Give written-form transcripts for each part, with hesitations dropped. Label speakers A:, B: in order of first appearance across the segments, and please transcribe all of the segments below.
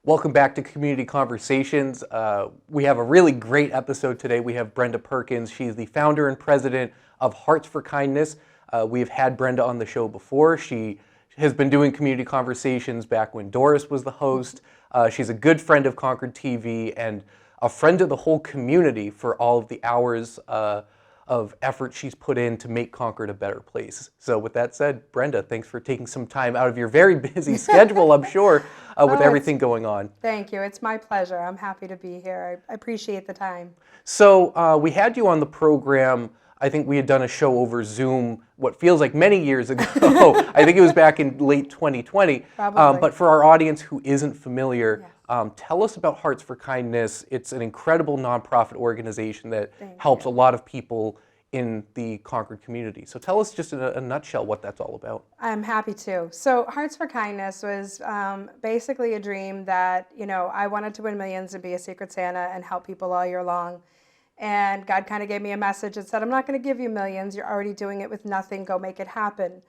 A: Welcome back to Community Conversations. We have a really great episode today. We have Brenda Perkins. She's the founder and president of Hearts for Kindness. We've had Brenda on the show before. She has been doing Community Conversations back when Doris was the host. She's a good friend of ConcordTV and a friend of the whole community for all of the hours of effort she's put in to make Concord a better place. So with that said, Brenda, thanks for taking some time out of your very busy schedule, I'm sure, with everything going on.
B: Thank you. It's my pleasure. I'm happy to be here. I appreciate the time.
A: So we had you on the program. I think we had done a show over Zoom, what feels like many years ago. I think it was back in late 2020.
B: Probably.
A: But for our audience who isn't familiar, tell us about Hearts for Kindness. It's an incredible nonprofit organization that helps a lot of people in the Concord community. So tell us just in a nutshell what that's all about.
B: I'm happy to. So Hearts for Kindness was basically a dream that, I wanted to win millions and be a Secret Santa and help people all year long. And God kind of gave me a message and said, I'm not going to give you millions. You're already doing it with nothing. Go make it happen.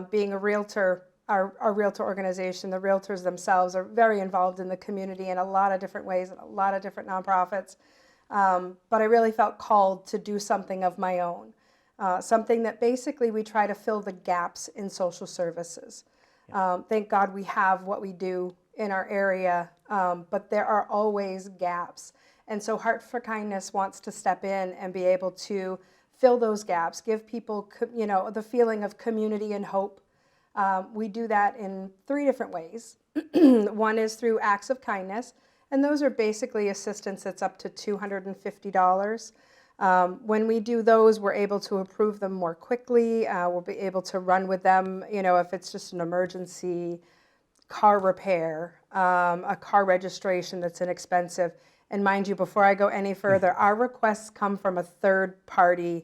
B: Being a realtor, our realtor organization, the realtors themselves are very involved in the community in a lot of different ways and a lot of different nonprofits. But I really felt called to do something of my own, something that basically we try to fill the gaps in social services. Thank God we have what we do in our area, but there are always gaps. And so Heart for Kindness wants to step in and be able to fill those gaps, give people, the feeling of community and hope. We do that in 3 different ways. One is through acts of kindness, and those are basically assistance that's up to $250. When we do those, we're able to approve them more quickly. We'll be able to run with them, if it's just an emergency car repair, a car registration that's inexpensive. And mind you, before I go any further, our requests come from a third-party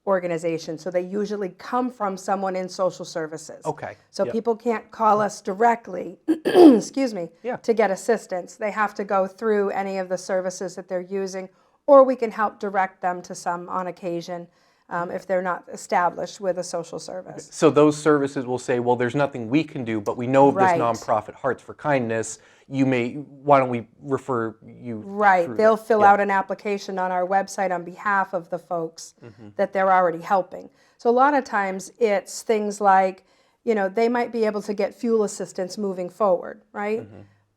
B: organization. So they usually come from someone in social services.
A: Okay.
B: So people can't call us directly, excuse me, to get assistance. They have to go through any of the services that they're using, or we can help direct them to some on occasion if they're not established with a social service.
A: So those services will say, well, there's nothing we can do, but we know of this nonprofit, Hearts for Kindness. Why don't we refer you?
B: Right. They'll fill out an application on our website on behalf of the folks that they're already helping. So a lot of times it's things like, they might be able to get fuel assistance moving forward, right?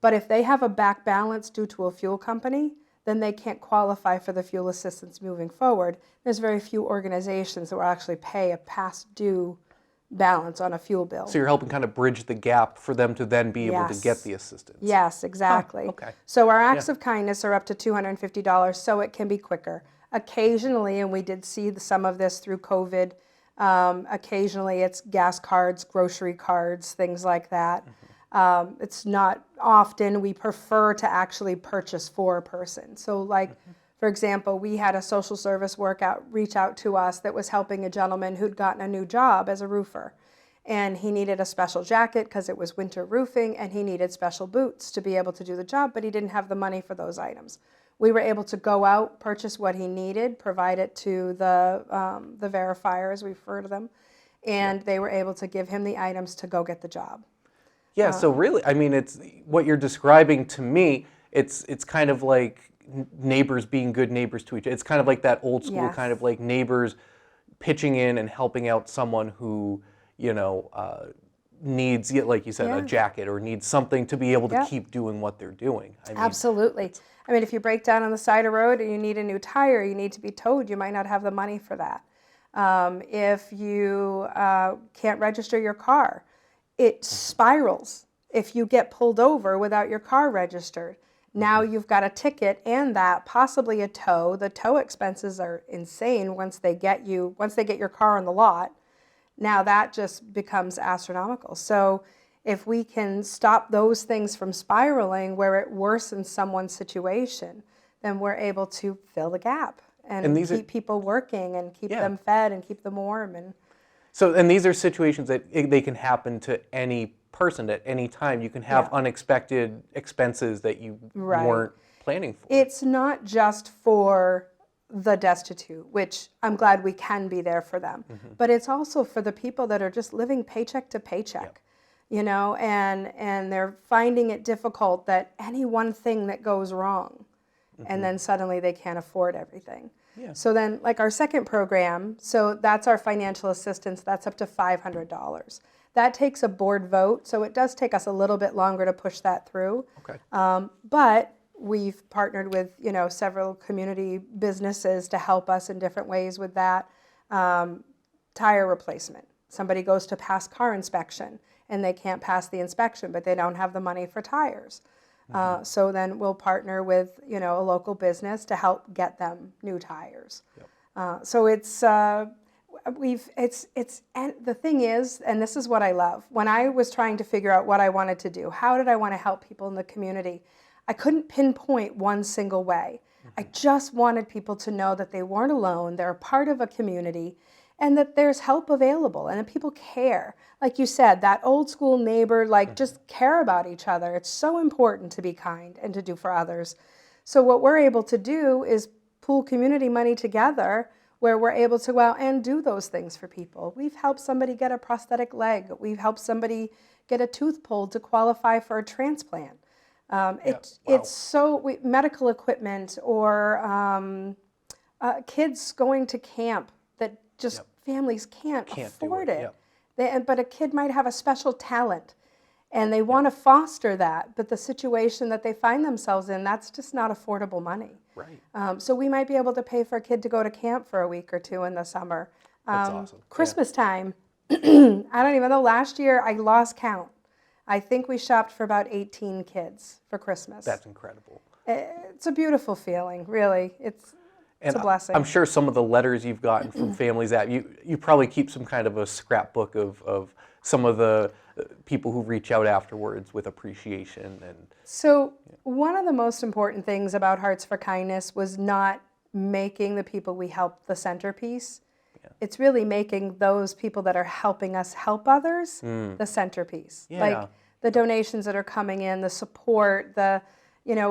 B: But if they have a back balance due to a fuel company, then they can't qualify for the fuel assistance moving forward. There's very few organizations that will actually pay a past due balance on a fuel bill.
A: So you're helping kind of bridge the gap for them to then be able to get the assistance.
B: Yes, exactly.
A: Okay.
B: So our acts of kindness are up to $250, so it can be quicker. Occasionally, and we did see some of this through COVID, occasionally it's gas cards, grocery cards, things like that. It's not often. We prefer to actually purchase for a person. So for example, we had a social service reach out to us that was helping a gentleman who'd gotten a new job as a roofer. And he needed a special jacket because it was winter roofing, and he needed special boots to be able to do the job, but he didn't have the money for those items. We were able to go out, purchase what he needed, provide it to the verifiers, we refer to them, and they were able to give him the items to go get the job.
A: Yeah, so really, it's what you're describing to me, it's kind of like neighbors being good neighbors to each other. It's kind of like that old school kind of like neighbors pitching in and helping out someone who, needs, like you said, a jacket or needs something to be able to keep doing what they're doing.
B: Absolutely. If you break down on the side of the road and you need a new tire, you need to be towed, you might not have the money for that. If you can't register your car, it spirals if you get pulled over without your car registered. Now you've got a ticket and that, possibly a tow. The tow expenses are insane once they get your car on the lot. Now that just becomes astronomical. So if we can stop those things from spiraling where it worsens someone's situation, then we're able to fill the gap and keep people working and keep them fed and keep them warm.
A: And these are situations that they can happen to any person at any time. You can have unexpected expenses that you weren't planning for.
B: It's not just for the destitute, which I'm glad we can be there for them, but it's also for the people that are just living paycheck to paycheck. and they're finding it difficult that any one thing that goes wrong, and then suddenly they can't afford everything.
A: Yeah.
B: So then, like our second program, so that's our financial assistance, that's up to $500. That takes a board vote, so it does take us a little bit longer to push that through.
A: Okay.
B: But we've partnered with, several community businesses to help us in different ways with that. Tire replacement. Somebody goes to pass car inspection and they can't pass the inspection, but they don't have the money for tires. So then we'll partner with, a local business to help get them new tires.
A: Yep.
B: So it's and the thing is, and this is what I love, when I was trying to figure out what I wanted to do, how did I want to help people in the community, I couldn't pinpoint one single way. I just wanted people to know that they weren't alone, they're a part of a community, and that there's help available, and that people care. Like you said, that old school neighbor, just care about each other. It's so important to be kind and to do for others. So what we're able to do is pool community money together where we're able to go out and do those things for people. We've helped somebody get a prosthetic leg. We've helped somebody get a tooth pulled to qualify for a transplant. It's so, medical equipment or kids going to camp that just families can't afford it. Yep. But a kid might have a special talent and they want to foster that, but the situation that they find themselves in, that's just not affordable money.
A: Right.
B: So we might be able to pay for a kid to go to camp for a week or two in the summer.
A: That's awesome.
B: Christmas time, I don't even know, last year I lost count. I think we shopped for about 18 kids for Christmas.
A: That's incredible.
B: It's a beautiful feeling, really. It's a blessing.
A: I'm sure some of the letters you've gotten from families that you probably keep some kind of a scrapbook of some of the people who reach out afterwards with appreciation.
B: So one of the most important things about Hearts for Kindness was not making the people we help the centerpiece. Yeah. It's really making those people that are helping us help others the centerpiece.
A: Yeah.
B: Like the donations that are coming in, the support,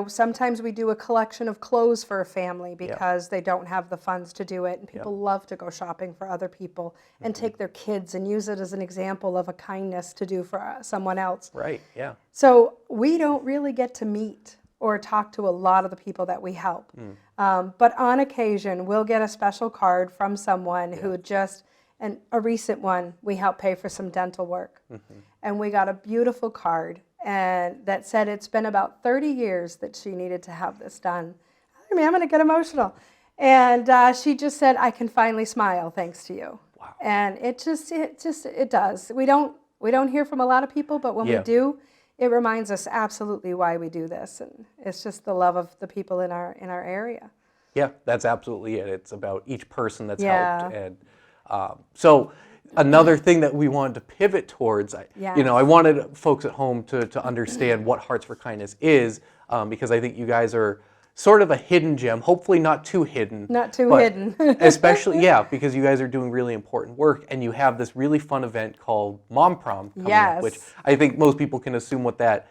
B: sometimes we do a collection of clothes for a family because they don't have the funds to do it, and people love to go shopping for other people and take their kids and use it as an example of a kindness to do for someone else.
A: Right, yeah.
B: So we don't really get to meet or talk to a lot of the people that we help. But on occasion, we'll get a special card from someone who and a recent one, we helped pay for some dental work. And we got a beautiful card and that said it's been about 30 years that she needed to have this done. I mean, I'm going to get emotional. And she just said, I can finally smile thanks to you.
A: Wow.
B: And it does. We don't hear from a lot of people, but when we do, it reminds us absolutely why we do this. And it's just the love of the people in our area.
A: Yeah, that's absolutely it. It's about each person that's helped. And so another thing that we wanted to pivot towards, I wanted folks at home to understand what Hearts for Kindness is, because I think you guys are sort of a hidden gem, hopefully not too hidden.
B: Not too hidden.
A: Especially, because you guys are doing really important work, and you have this really fun event called Mom Prom coming up, which I think most people can assume what that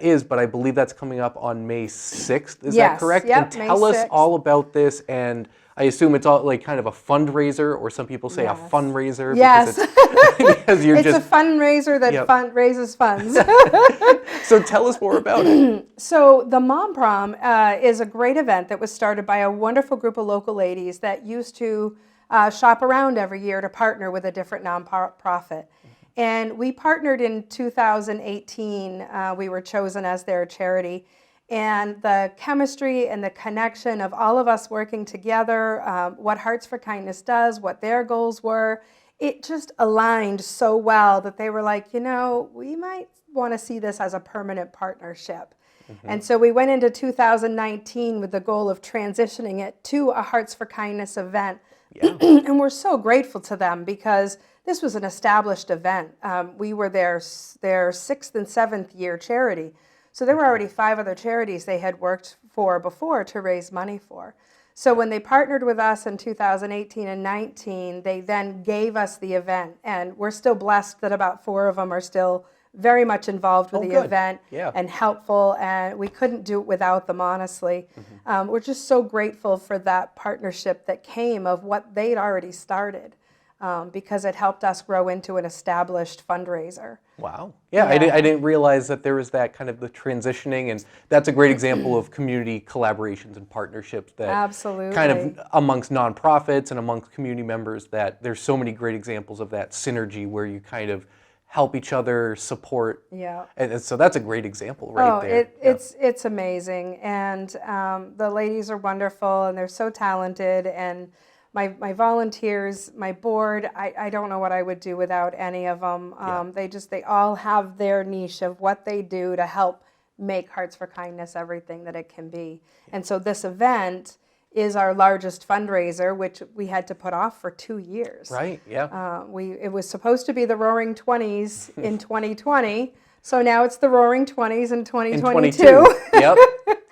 A: is, but I believe that's coming up on May 6th. Is that correct?
B: Yep,
A: and tell us all about this, and I assume it's all like kind of a fundraiser, or some people say a fundraiser.
B: Yes.
A: Because you're
B: it's a fundraiser that raises funds.
A: So tell us more about it.
B: So the Mom Prom is a great event that was started by a wonderful group of local ladies that used to shop around every year to partner with a different nonprofit. And we partnered in 2018. We were chosen as their charity. And the chemistry and the connection of all of us working together, what Hearts for Kindness does, what their goals were, it just aligned so well that they were like, we might want to see this as a permanent partnership. And so we went into 2019 with the goal of transitioning it to a Hearts for Kindness event. And we're so grateful to them because this was an established event. We were their 6th and 7th year charity. So there were already 5 other charities they had worked for before to raise money for. So when they partnered with us in 2018 and 19, they then gave us the event. And we're still blessed that about 4 of them are still very much involved with the event and helpful. And we couldn't do it without them, honestly. We're just so grateful for that partnership that came of what they'd already started. because it helped us grow into an established fundraiser.
A: Wow. Yeah, I didn't realize that there was that kind of the transitioning, and that's a great example of community collaborations and partnerships that
B: Absolutely.
A: kind of amongst nonprofits and amongst community members, that there's so many great examples of that synergy where you kind of help each other, support.
B: Yeah.
A: And so that's a great example right there.
B: It's amazing, and the ladies are wonderful, and they're so talented, and my volunteers, my board, I don't know what I would do without any of them. They all have their niche of what they do to help make Hearts for Kindness everything that it can be. And so this event is our largest fundraiser, which we had to put off for 2 years.
A: Right, yeah.
B: It was supposed to be the Roaring 20s in 2020, so now it's the Roaring 20s in 2022.
A: Yep.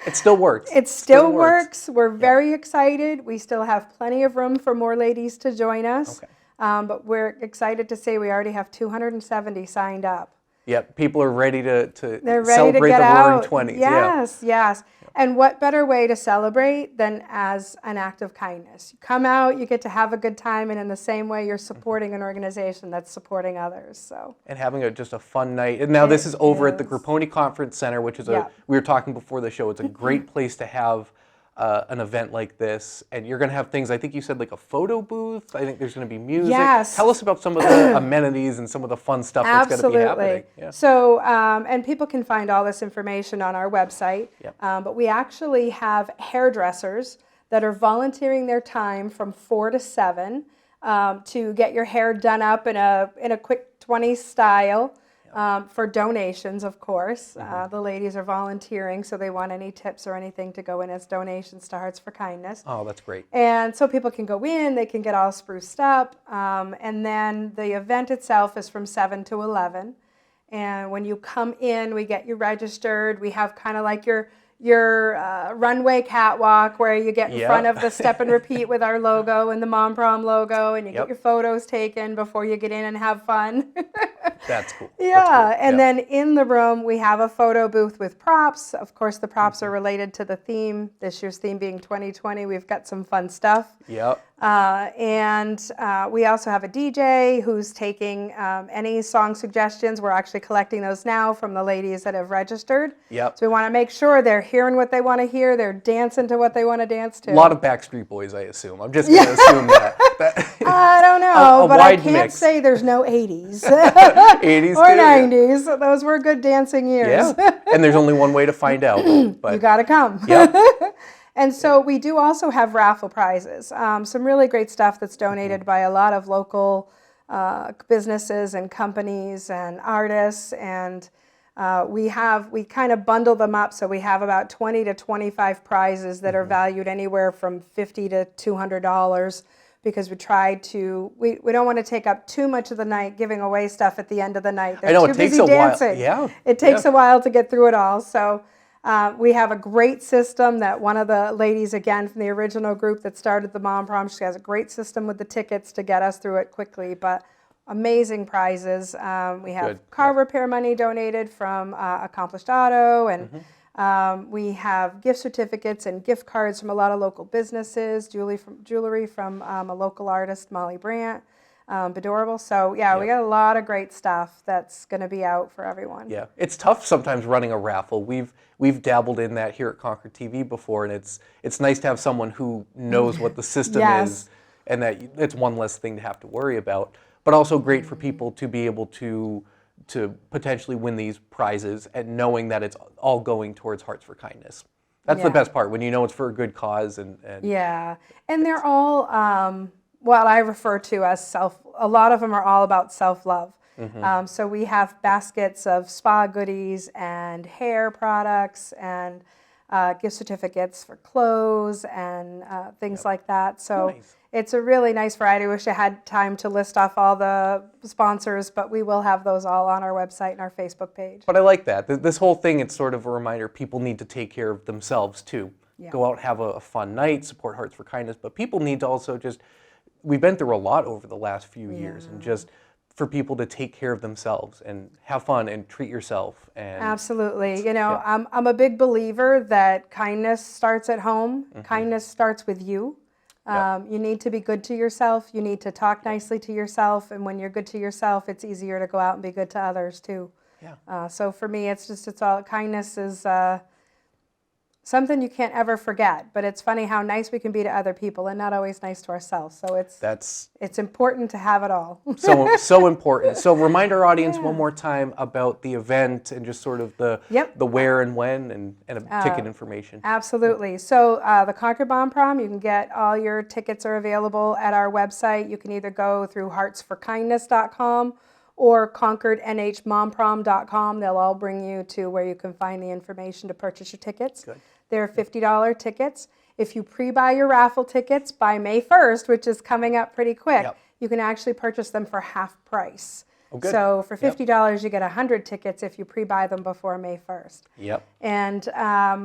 A: It still works.
B: It still works. We're very excited. We still have plenty of room for more ladies to join us.
A: Okay.
B: But we're excited to say we already have 270 signed up.
A: Yep, people are ready to
B: They're ready
A: celebrate
B: to get
A: the Roaring
B: out.
A: 20s.
B: Yes, yes. And what better way to celebrate than as an act of kindness? You come out, you get to have a good time, and in the same way, you're supporting an organization that's supporting others. So.
A: And having just a fun night. And now this is over at the Grappone Conference Center, which is we were talking before the show, it's a great place to have an event like this. And you're going to have things, I think you said like a photo booth. I think there's going to be music.
B: Yes.
A: Tell us about some of the amenities and some of the fun stuff that's going to be happening. Yeah.
B: So, and people can find all this information on our website.
A: Yep.
B: But we actually have hairdressers that are volunteering their time from 4 to 7 to get your hair done up in a quick 20s style. For donations, of course. The ladies are volunteering, so they want any tips or anything to go in as donations to Hearts for Kindness.
A: Oh, that's great.
B: And so people can go in, they can get all spruced up, and then the event itself is from 7 to 11. And when you come in, we get you registered. We have kind of like your runway catwalk where you get in front of the step and repeat with our logo and the Mom Prom logo, and you get your photos taken before you get in and have fun.
A: That's cool.
B: Yeah,
A: That's cool.
B: and then in the room we have a photo booth with props. Of course, the props are related to the theme. This year's theme being 2020. We've got some fun stuff.
A: Yep.
B: And we also have a DJ who's taking any song suggestions. We're actually collecting those now from the ladies that have registered.
A: Yep.
B: So we want to make sure they're hearing what they want to hear. They're dancing to what they want to dance to.
A: A lot of Backstreet Boys, I assume. I'm just going to assume that.
B: I don't know, but I can't
A: mix.
B: say there's no 80s.
A: 80s
B: or
A: too.
B: 90s. Those were good dancing years.
A: Yeah. And there's only one way to find out. But
B: you got to come.
A: Yep.
B: And so we do also have raffle prizes, some really great stuff that's donated by a lot of local businesses and companies and artists. And we kind of bundle them up, so we have about 20 to 25 prizes that are valued anywhere from $50 to $200, because we don't want to take up too much of the night giving away stuff at the end of the night. They're
A: I know,
B: too
A: it takes
B: busy
A: a
B: dancing.
A: while. Yeah.
B: It takes a while to get through it all. So we have a great system that one of the ladies, again, from the original group that started the Mom Prom, she has a great system with the tickets to get us through it quickly, but amazing prizes. We have car repair money donated from Accomplished Auto, and we have gift certificates and gift cards from a lot of local businesses, jewelry from a local artist, Molly Brandt. Adorable. So we got a lot of great stuff that's going to be out for everyone.
A: Yeah, it's tough sometimes running a raffle. We've dabbled in that here at ConcordTV before, and it's nice to have someone who knows what the system is, and that it's one less thing to have to worry about. But also great for people to be able to potentially win these prizes, and knowing that it's all going towards Hearts for Kindness. That's the best part, when you know it's for a good cause. And
B: they're all what I refer to as a lot of them are all about self-love. So we have baskets of spa goodies and hair products and gift certificates for clothes and things like that. So it's a really nice variety. I wish I had time to list off all the sponsors, but we will have those all on our website and our Facebook page.
A: But I like that. This whole thing, it's sort of a reminder people need to take care of themselves too. Go out, have a fun night, support Hearts for Kindness, but people need to also we've been through a lot over the last few years, and just for people to take care of themselves and have fun and treat yourself. And
B: absolutely. I'm a big believer that kindness starts at home. Kindness starts with you. You need to be good to yourself. You need to talk nicely to yourself. And when you're good to yourself, it's easier to go out and be good to others too.
A: Yeah.
B: So for me, it's all kindness is something you can't ever forget. But it's funny how nice we can be to other people and not always nice to ourselves. So it's important to have it all.
A: So important. So remind our audience one more time about the event and just sort of the where and when and ticket information.
B: Absolutely. So the Concord Mom Prom, you can get all your tickets are available at our website. You can either go through heartsforkindness.com or concordnhmomprom.com. They'll all bring you to where you can find the information to purchase your tickets.
A: Good.
B: They're $50 tickets. If you pre-buy your raffle tickets by May 1st, which is coming up pretty quick, you can actually purchase them for half price.
A: Oh, good.
B: So for $50, you get 100 tickets if you pre-buy them before May 1st.
A: Yep.
B: And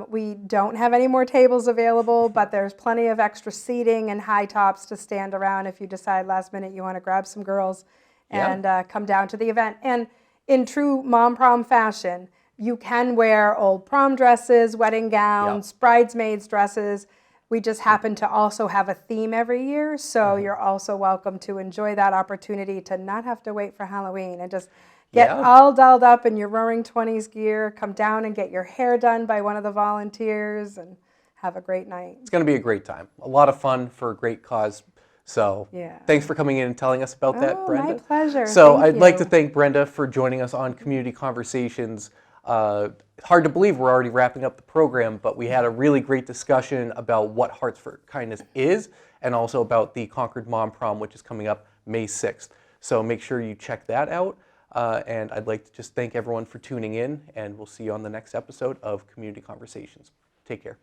B: we don't have any more tables available, but there's plenty of extra seating and high tops to stand around if you decide last minute you want to grab some girls and come down to the event. And in true Mom Prom fashion, you can wear old prom dresses, wedding gowns, bridesmaids dresses. We just happen to also have a theme every year, so you're also welcome to enjoy that opportunity to not have to wait for Halloween and just get all dolled up in your Roaring 20s gear, come down and get your hair done by one of the volunteers, and have a great night.
A: It's going to be a great time. A lot of fun for a great cause. So thanks for coming in and telling us about that, Brenda.
B: My pleasure.
A: So I'd like to thank Brenda for joining us on Community Conversations. Hard to believe we're already wrapping up the program, but we had a really great discussion about what Hearts for Kindness is and also about the Concord Mom Prom, which is coming up May 6th. So make sure you check that out. And I'd like to just thank everyone for tuning in, and we'll see you on the next episode of Community Conversations. Take care.